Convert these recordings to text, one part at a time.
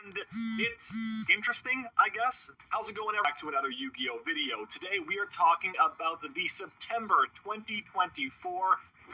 And it's interesting, I guess. How's it going? Back to another Yu-Gi-Oh video. Today we are talking about the September 2024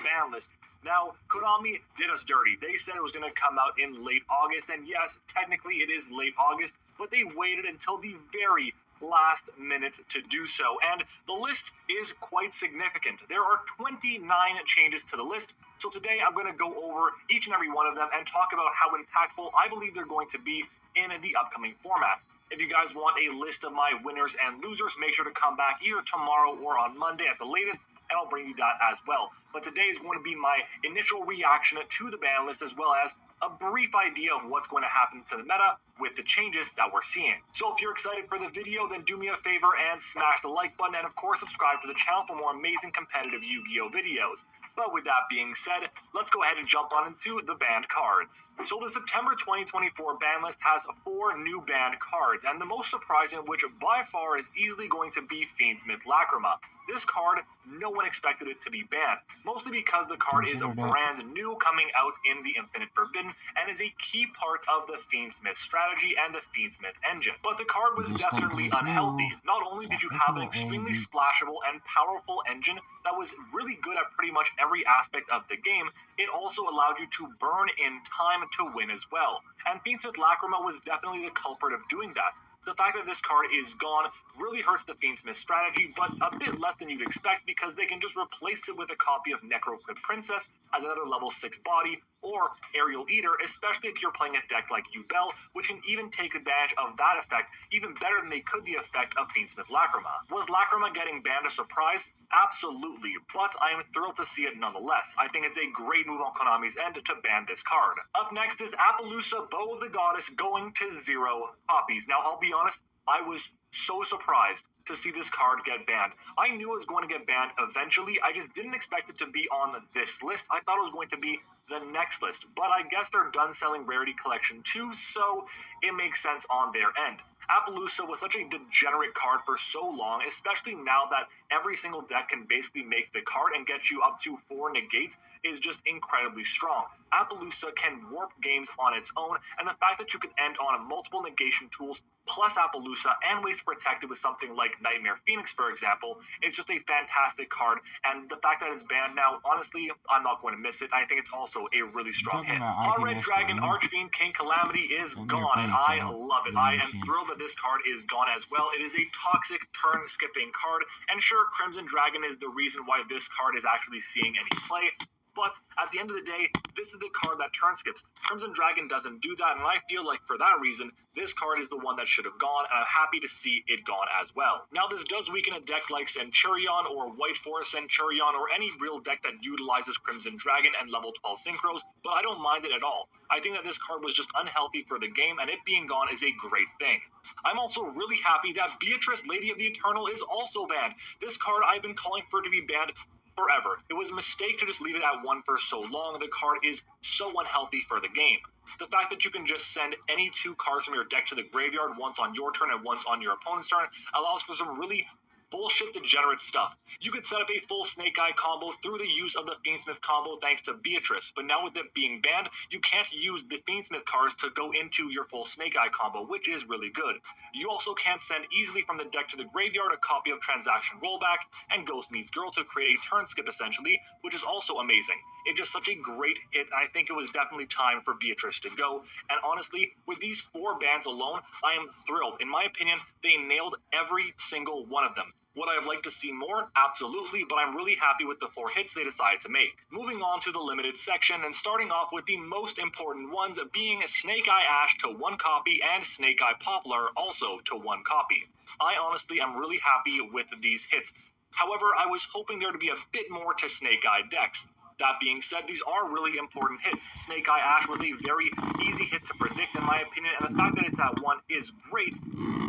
ban list. Now, Konami did us dirty. They said it was going to come out in late August, and yes, technically it is late August, but they waited until the very last minute to do so, and the list is quite significant. There are 29 changes to the list, so today I'm going to go over each and every one of them and talk about how impactful I believe they're going to be in the upcoming format. If you guys want a list of my winners and losers, make sure to come back either tomorrow or on Monday at the latest, and I'll bring you that as well. But today is going to be my initial reaction to the ban list, as well as a brief idea of what's going to happen to the meta with the changes that we're seeing. So if you're excited for the video, then do me a favor and smash the like button, and of course subscribe to the channel for more amazing competitive Yu-Gi-Oh videos. But with that being said, let's go ahead and jump on into the banned cards. So the September 2024 ban list has 4 new banned cards, and the most surprising of which by far is easily going to be Fiendsmith Lacrima. This card, no one expected it to be banned, mostly because the card is a brand new coming out in the Infinite Forbidden and is a key part of the Fiendsmith strategy and the Fiendsmith engine. But the card was definitely unhealthy. Not only did you have an extremely splashable and powerful engine that was really good at pretty much every aspect of the game, it also allowed you to burn in time to win as well. And Fiendsmith Lacrima was definitely the culprit of doing that. The fact that this card is gone really hurts the Fiendsmith strategy, but a bit less than you'd expect because they can just replace it with a copy of Necroquip Princess as another level 6 body, or Aerial Eater, especially if you're playing a deck like Yugioh, which can even take advantage of that effect even better than they could the effect of Fiendsmith Lacrima. Was Lacrima getting banned a surprise? Absolutely, but I am thrilled to see it nonetheless. I think it's a great move on Konami's end to ban this card. Up next is Apollousa, Bow of the Goddess, going to 0 copies. Now, I'll be honest, I was so surprised to see this card get banned. I knew it was going to get banned eventually. I just didn't expect it to be on this list. I thought it was going to be the next list, but I guess they're done selling Rarity Collection 2, so it makes sense on their end. Apollousa was such a degenerate card for so long, especially now that every single deck can basically make the card and get you up to 4 negates is just incredibly strong. Apollousa can warp games on its own, and the fact that you can end on multiple negation tools plus Apollousa and ways to protect it with something like Nightmare Phoenix, for example, is just a fantastic card, and the fact that it's banned now, honestly, I'm not going to miss it. I think it's also a really strong hit. Hot Red Dragon Archfiend King Calamity is gone, and I love it. I am thrilled that this card is gone as well. It is a toxic turn-skipping card, and sure, Crimson Dragon is the reason why this card is actually seeing any play, but at the end of the day, this is the card that turn skips. Crimson Dragon doesn't do that, and I feel like for that reason, this card is the one that should have gone, and I'm happy to see it gone as well. Now, this does weaken a deck like Centurion or White Forest Centurion or any real deck that utilizes Crimson Dragon and level 12 synchros, but I don't mind it at all. I think that this card was just unhealthy for the game, and it being gone is a great thing. I'm also really happy that Beatrice, Lady of the Eternal, is also banned. This card I've been calling for to be banned forever. It was a mistake to just leave it at 1 for so long. The card is so unhealthy for the game. The fact that you can just send any 2 cards from your deck to the graveyard, once on your turn and once on your opponent's turn, allows for some really bullshit degenerate stuff. You could set up a full Snake Eye combo through the use of the Fiendsmith combo thanks to Beatrice, but now with it being banned, you can't use the Fiendsmith cards to go into your full Snake Eye combo, which is really good. You also can't send easily from the deck to the graveyard a copy of Transaction Rollback and Ghost Meets Girl to create a turn skip essentially, which is also amazing. It's just such a great hit, and I think it was definitely time for Beatrice to go, and honestly, with these 4 bans alone, I am thrilled. In my opinion, they nailed every single one of them. Would I have liked to see more? Absolutely, but I'm really happy with the 4 hits they decided to make. Moving on to the limited section, and starting off with the most important ones being Snake Eye Ash to 1 copy and Snake Eye Poplar also to 1 copy. I honestly am really happy with these hits. However, I was hoping there to be a bit more to Snake Eye decks. That being said, these are really important hits. Snake Eye Ash was a very easy hit to predict in my opinion, and the fact that it's at 1 is great,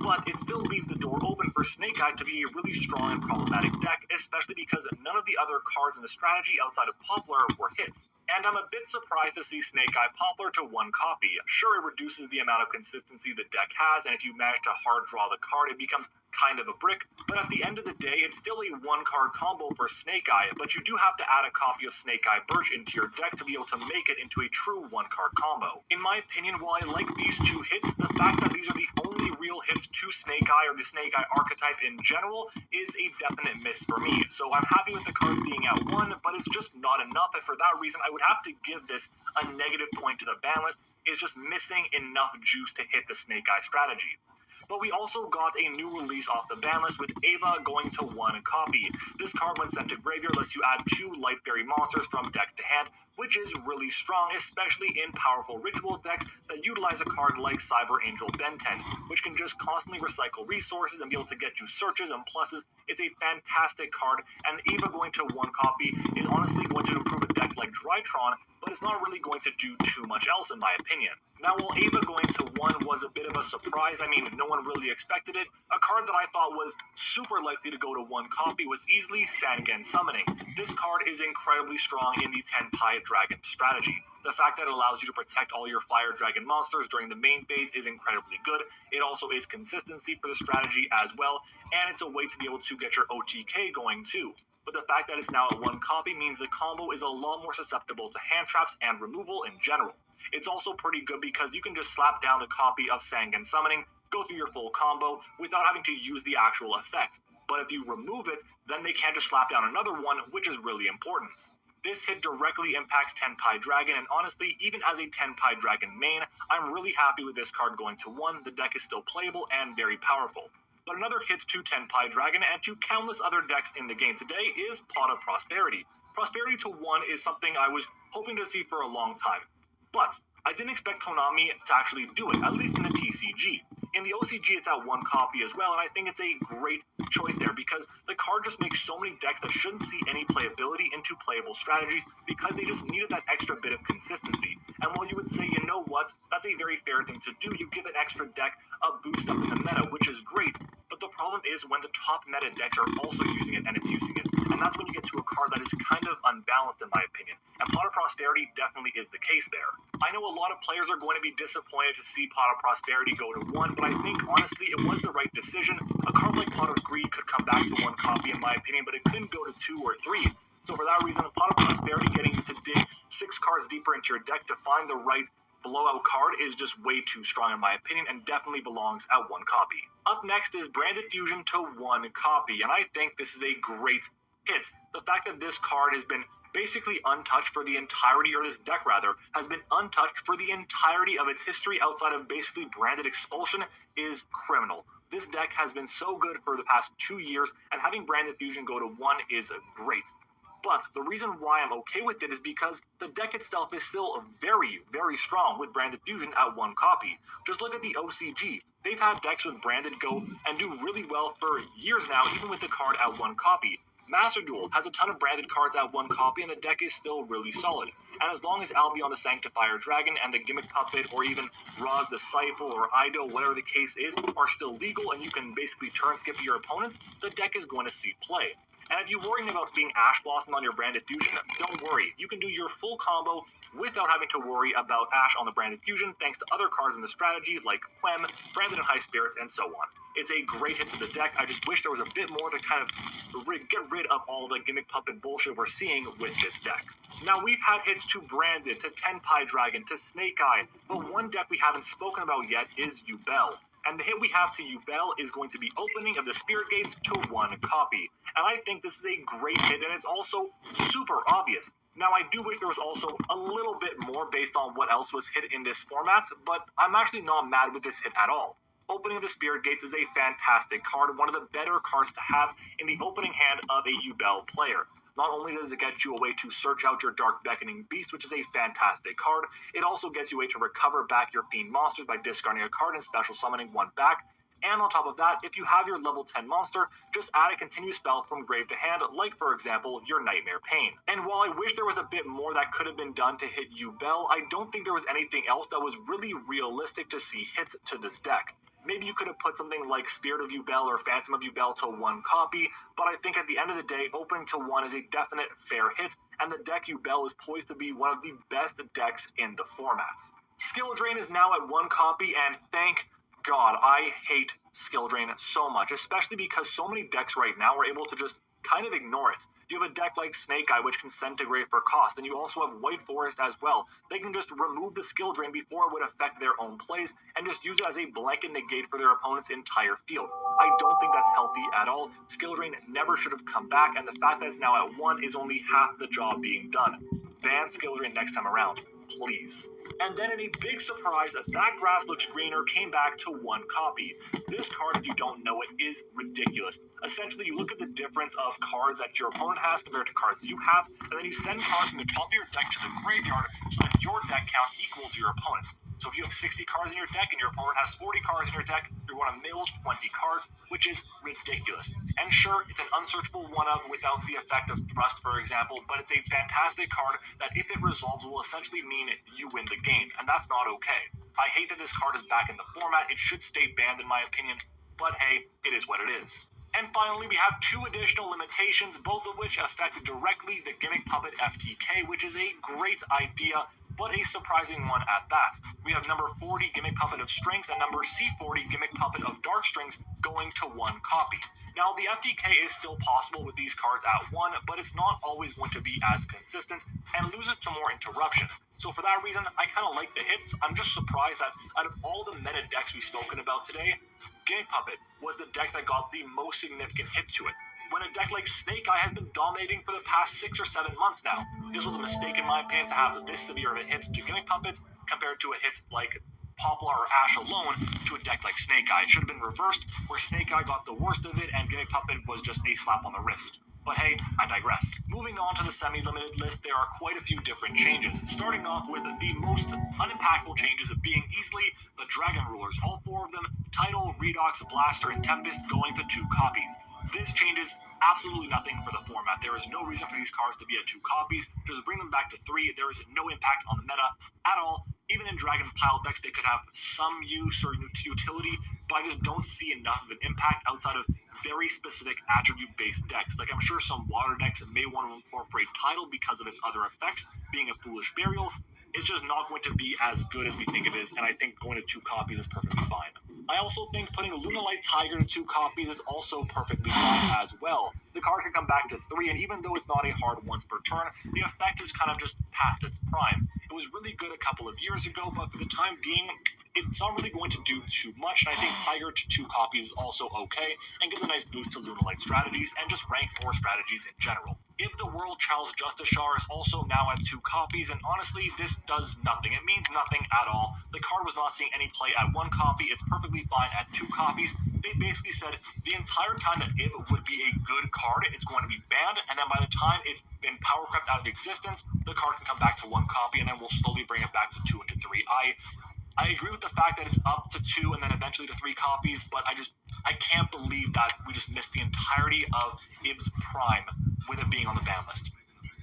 but it still leaves the door open for Snake Eye to be a really strong and problematic deck, especially because none of the other cards in the strategy outside of Poplar were hits. And I'm a bit surprised to see Snake Eye Poplar to 1 copy. Sure, it reduces the amount of consistency the deck has, and if you manage to hard draw the card, it becomes kind of a brick, but at the end of the day, it's still a 1-card combo for Snake Eye, but you do have to add a copy of Snake Eye Birch into your deck to be able to make it into a true 1-card combo. In my opinion, while I like these 2 hits, the fact that these are the only real hits to Snake Eye, or the Snake Eye archetype in general, is a definite miss for me. So I'm happy with the cards being at 1, but it's just not enough, and for that reason I would have to give this a negative point to the ban list. It's just missing enough juice to hit the Snake Eye strategy. But we also got a new release off the ban list with Ava going to 1 copy. This card, when sent to graveyard, lets you add 2 Light Fairy monsters from deck to hand, which is really strong, especially in powerful ritual decks that utilize a card like Cyber Angel Benten, which can just constantly recycle resources and be able to get you searches and pluses. It's a fantastic card, and Ava going to 1 copy is honestly going to improve a deck like Drytron, but it's not really going to do too much else in my opinion. Now, while Ava going to 1 was a bit of a surprise, I mean, no one really expected it, a card that I thought was super likely to go to 1 copy was easily Sangan Summoning. This card is incredibly strong in the Tenpai Dragon strategy. The fact that it allows you to protect all your Fire Dragon monsters during the main phase is incredibly good. It also is consistency for the strategy as well, and it's a way to be able to get your OTK going too. But the fact that it's now at 1 copy means the combo is a lot more susceptible to hand traps and removal in general. It's also pretty good because you can just slap down a copy of Sangan Summoning, go through your full combo without having to use the actual effect. But if you remove it, then they can't just slap down another one, which is really important. This hit directly impacts Tenpai Dragon, and honestly, even as a Tenpai Dragon main, I'm really happy with this card going to 1. The deck is still playable and very powerful. But another hit to Tenpai Dragon and to countless other decks in the game today is Pot of Prosperity. Prosperity to 1 is something I was hoping to see for a long time. But I didn't expect Konami to actually do it, at least in the TCG. In the OCG, it's at 1 copy as well, and I think it's a great choice there because the card just makes so many decks that shouldn't see any playability into playable strategies because they just needed that extra bit of consistency. And while you would say, you know what, that's a very fair thing to do, you give an extra deck a boost up in the meta, which is great, but the problem is when the top meta decks are also using it and abusing it, and that's when you get to a card that is kind of unbalanced in my opinion, and Pot of Prosperity definitely is the case there. I know a lot of players are going to be disappointed to see Pot of Prosperity go to 1, but I think honestly it was the right decision. A card like Pot of Greed could come back to 1 copy in my opinion, but it couldn't go to 2 or 3. So for that reason, Pot of Prosperity getting you to dig 6 cards deeper into your deck to find the right blowout card is just way too strong in my opinion and definitely belongs at 1 copy. Up next is Branded Fusion to 1 copy, and I think this is a great hit. The fact that this card has been basically untouched for the entirety, or this deck rather, has been untouched for the entirety of its history outside of basically Branded Expulsion is criminal. This deck has been so good for the past 2 years, and having Branded Fusion go to 1 is great. But the reason why I'm okay with it is because the deck itself is still very, very strong with Branded Fusion at 1 copy. Just look at the OCG. They've had decks with Branded go and do really well for years now, even with the card at 1 copy. Master Duel has a ton of branded cards at 1 copy, and the deck is still really solid. And as long as Albion the Sanctifier Dragon and the Gimmick Puppet, or even Raz Disciple or Ido, whatever the case is, are still legal and you can basically turn skip your opponents, the deck is going to see play. And if you're worrying about being Ash Blossom on your Branded Fusion, don't worry. You can do your full combo without having to worry about Ash on the Branded Fusion thanks to other cards in the strategy like Quem, Branded and High Spirits, and so on. It's a great hit to the deck. I just wish there was a bit more to kind of get rid of all the Gimmick Puppet bullshit we're seeing with this deck. Now, we've had hits to Branded, to Tenpai Dragon, to Snake Eye, but one deck we haven't spoken about yet is Yubel. And the hit we have to Yubel is going to be Opening of the Spirit Gates to 1 copy. And I think this is a great hit, and it's also super obvious. Now, I do wish there was also a little bit more based on what else was hit in this format, but I'm actually not mad with this hit at all. Opening of the Spirit Gates is a fantastic card, one of the better cards to have in the opening hand of a Yubel player. Not only does it get you a way to search out your Dark Beckoning Beast, which is a fantastic card, it also gets you a way to recover back your Fiend monsters by discarding a card and special summoning 1 back. And on top of that, if you have your level 10 monster, just add a continuous spell from grave to hand, like for example, your Nightmare Pain. And while I wish there was a bit more that could have been done to hit Yubel, I don't think there was anything else that was really realistic to see hit to this deck. Maybe you could have put something like Spirit of Yubel or Phantom of Yubel to 1 copy, but I think at the end of the day, opening to 1 is a definite fair hit, and the deck Yubel is poised to be one of the best decks in the format. Skill Drain is now at 1 copy, and thank God, I hate Skill Drain so much, especially because so many decks right now are able to just kind of ignore it. You have a deck like Snake Eye, which can centigrade for cost, and you also have White Forest as well. They can just remove the skill drain before it would affect their own plays, and just use it as a blanket negate for their opponent's entire field. I don't think that's healthy at all. Skill drain never should have come back, and the fact that it's now at 1 is only half the job being done. Ban skill drain next time around, please. And then in a big surprise, That Grass Looks Greener came back to 1 copy. This card, if you don't know it, is ridiculous. Essentially, you look at the difference of cards that your opponent has compared to cards that you have, and then you send cards from the top of your deck to the graveyard so that your deck count equals your opponent's. So if you have 60 cards in your deck and your opponent has 40 cards in your deck, you're going to mill 20 cards, which is ridiculous. And sure, it's an unsearchable one-of without the effect of Thrust, for example, but it's a fantastic card that if it resolves will essentially mean you win the game, and that's not okay. I hate that this card is back in the format. It should stay banned in my opinion, but hey, it is what it is. And finally, we have 2 additional limitations, both of which affect directly the Gimmick Puppet FTK, which is a great idea, but a surprising one at that. We have number 40 Gimmick Puppet of Strings and number C40 Gimmick Puppet of Dark Strings going to 1 copy. Now, the FTK is still possible with these cards at 1, but it's not always going to be as consistent and loses to more interruption. So for that reason, I kind of like the hits. I'm just surprised that out of all the meta decks we've spoken about today, Gimmick Puppet was the deck that got the most significant hit to it, when a deck like Snake Eye has been dominating for the past 6 or 7 months now. This was a mistake in my opinion to have this severe of a hit to Gimmick Puppets compared to a hit like Poplar or Ash alone to a deck like Snake Eye. It should have been reversed, where Snake Eye got the worst of it and Gimmick Puppet was just a slap on the wrist. But hey, I digress. Moving on to the semi-limited list, there are quite a few different changes, starting off with the most unimpactful changes of being easily the Dragon Rulers, all 4 of them, Tidal, Redox, Blaster, and Tempest, going to 2 copies. This changes absolutely nothing for the format. There is no reason for these cards to be at 2 copies. Just bring them back to 3. There is no impact on the meta at all. Even in Dragon Pile decks, they could have some use or utility, but I just don't see enough of an impact outside of very specific attribute-based decks. Like, I'm sure some water decks may want to incorporate Tidal because of its other effects, being a Foolish Burial. It's just not going to be as good as we think it is, and I think going to 2 copies is perfectly fine. I also think putting Lunalight Tiger to 2 copies is also perfectly fine as well. The card can come back to 3, and even though it's not a hard once per turn, the effect is kind of just past its prime. It was really good a couple of years ago, but for the time being, it's not really going to do too much, and I think Tiger to 2 copies is also okay, and gives a nice boost to Lunalight strategies, and just rank 4 strategies in general. If the World Charles Justiciar is also now at 2 copies, and honestly, this does nothing. It means nothing at all. The card was not seeing any play at 1 copy, it's perfectly fine at 2 copies. They basically said the entire time that it would be a good card, it's going to be banned, and then by the time it's been power crept out of existence, the card can come back to 1 copy, and then we'll slowly bring it back to 2 and to 3. I agree with the fact that it's up to 2 and then eventually to 3 copies, but I can't believe that we just missed the entirety of Ib's prime with it being on the ban list.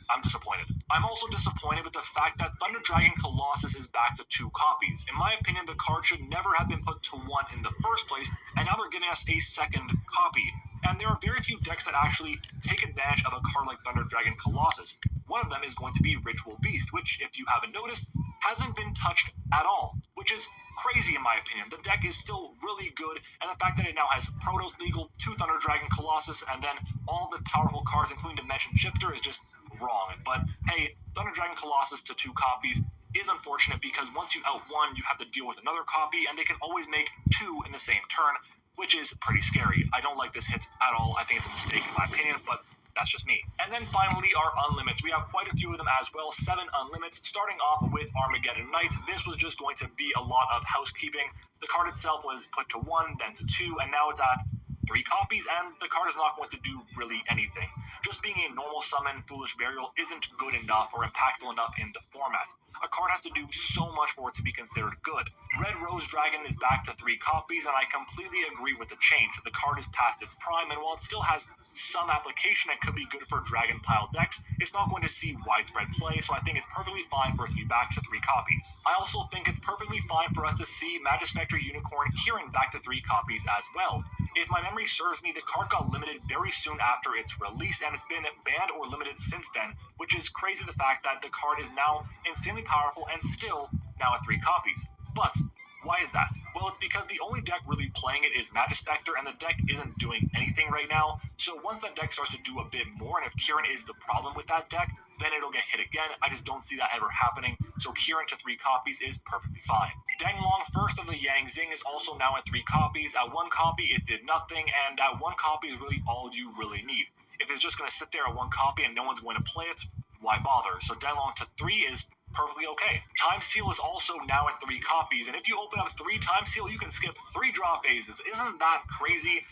I'm disappointed. I'm also disappointed with the fact that Thunder Dragon Colossus is back to 2 copies. In my opinion, the card should never have been put to 1 in the first place, and now they're giving us a second copy. And there are very few decks that actually take advantage of a card like Thunder Dragon Colossus. One of them is going to be Ritual Beast, which, if you haven't noticed, hasn't been touched at all, which is crazy in my opinion. The deck is still really good, and the fact that it now has Protos Legal, 2 Thunder Dragon Colossus, and then all the powerful cards, including Dimension Shifter, is just wrong. But hey, Thunder Dragon Colossus to 2 copies is unfortunate because once you out 1, you have to deal with another copy, and they can always make 2 in the same turn, which is pretty scary. I don't like this hit at all. I think it's a mistake in my opinion, but that's just me. And then finally, our unlimits. We have quite a few of them as well, 7 unlimits, starting off with Armageddon Knights. This was just going to be a lot of housekeeping. The card itself was put to 1, then to 2, and now it's at 3 copies, and the card is not going to do really anything. Just being a normal summon Foolish Burial isn't good enough or impactful enough in the format. A card has to do so much for it to be considered good. Red Rose Dragon is back to 3 copies, and I completely agree with the change. The card is past its prime, and while it still has some application and could be good for Dragon Pile decks, it's not going to see widespread play, so I think it's perfectly fine for it to be back to 3 copies. I also think it's perfectly fine for us to see Magispectre Unicorn Kieran back to 3 copies as well. If my memory serves me, the card got limited very soon after its release, and it's been banned or limited since then, which is crazy the fact that the card is now insanely powerful and still now at 3 copies. But Why is that? Well, it's because the only deck really playing it is Magispector, and the deck isn't doing anything right now. So once that deck starts to do a bit more, and if Kieran is the problem with that deck, then it'll get hit again. I just don't see that ever happening, so Kieran to 3 copies is perfectly fine. Danglong, first of the Yang Zing, is also now at 3 copies. At 1 copy, it did nothing, and at 1 copy is really all you really need. If it's just going to sit there at 1 copy and no one's going to play it, why bother? So Danglong to 3 is perfectly okay. Time Seal is also now at 3 copies, and if you open up 3 Time Seal, you can skip 3 draw phases. Isn't that crazy?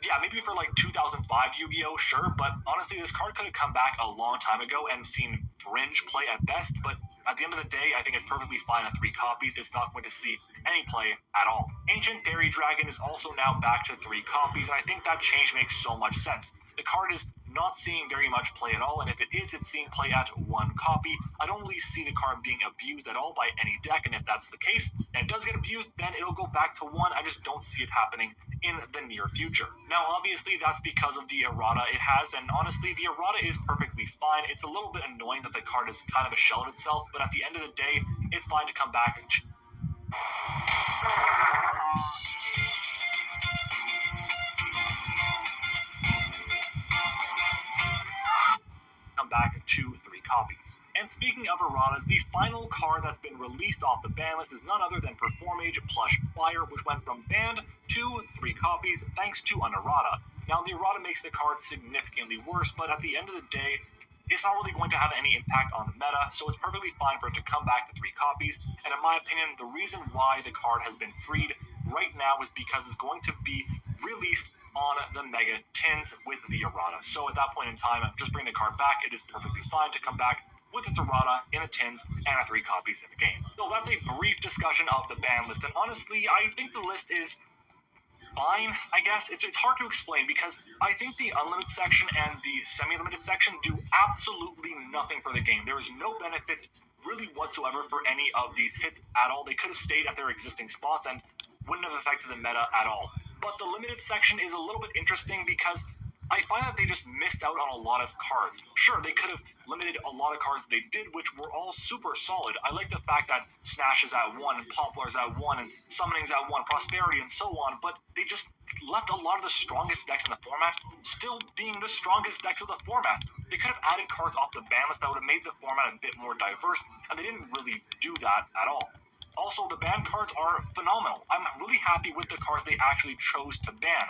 Yeah, maybe for like 2005 Yu-Gi-Oh, sure, but honestly, this card could have come back a long time ago and seen fringe play at best, but at the end of the day, I think it's perfectly fine at 3 copies. It's not going to see any play at all. Ancient Fairy Dragon is also now back to 3 copies, and I think that change makes so much sense. The card is not seeing very much play at all, and if it is, it's seeing play at 1 copy. I don't really see the card being abused at all by any deck, and if that's the case, and it does get abused, then it'll go back to 1. I just don't see it happening in the near future. Now, obviously, that's because of the errata it has, and honestly, the errata is perfectly fine. It's a little bit annoying that the card is kind of a shell of itself, but at the end of the day, it's fine to come back and to 3 copies. And speaking of erratas, the final card that's been released off the ban list is none other than Performage Plush Flyer, which went from banned to 3 copies thanks to an errata. Now, the errata makes the card significantly worse, but at the end of the day, it's not really going to have any impact on the meta, so it's perfectly fine for it to come back to 3 copies, and in my opinion, the reason why the card has been freed right now is because it's going to be released on the Mega Tins with the errata. So at that point in time, just bring the card back. It is perfectly fine to come back with its errata in a Tins and a 3 copies in the game. So that's a brief discussion of the ban list, and honestly, I think the list is fine, I guess. It's hard to explain because I think the unlimited section and the semi-limited section do absolutely nothing for the game. There is no benefit really whatsoever for any of these hits at all. They could have stayed at their existing spots and wouldn't have affected the meta at all. But the limited section is a little bit interesting because I find that they just missed out on a lot of cards. Sure, they could have limited a lot of cards they did, which were all super solid. I like the fact that Snash is at 1, and Poplar is at 1, and Summoning's at 1, Prosperity, and so on, but they just left a lot of the strongest decks in the format still being the strongest decks of the format. They could have added cards off the ban list that would have made the format a bit more diverse, and they didn't really do that at all. Also, the ban cards are phenomenal. I'm really happy with the cards they actually chose to ban.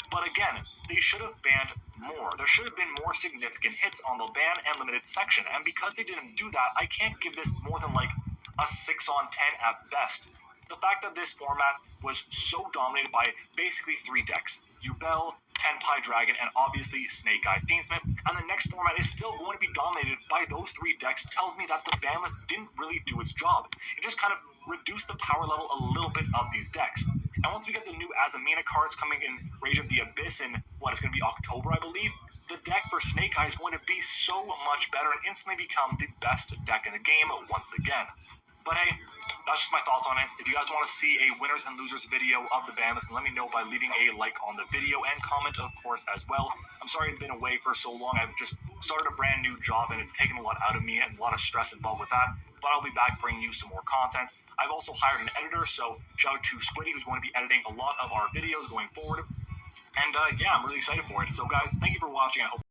But again, they should have banned more. There should have been more significant hits on the ban and limited section, and because they didn't do that, I can't give this more than like a 6 on 10 at best. The fact that this format was so dominated by basically 3 decks, Yubel, Tenpai Dragon, and obviously Snake Eye Fiendsmith, and the next format is still going to be dominated by those 3 decks, tells me that the ban list didn't really do its job. It just kind of reduced the power level a little bit of these decks. And once we get the new Azamina cards coming in Rage of the Abyss in, it's going to be October, I believe, the deck for Snake Eye is going to be so much better and instantly become the best deck in the game once again. But hey, that's just my thoughts on it. If you guys want to see a winners and losers video of the ban list, let me know by leaving a like on the video and comment, of course, as well. I'm sorry I've been away for so long. I've just started a brand new job and it's taken a lot out of me and a lot of stress involved with that. But I'll be back bringing you some more content. I've also hired an editor, so shout out to Squiddy, who's going to be editing a lot of our videos going forward. And yeah, I'm really excited for it. So guys, thank you for watching. I hope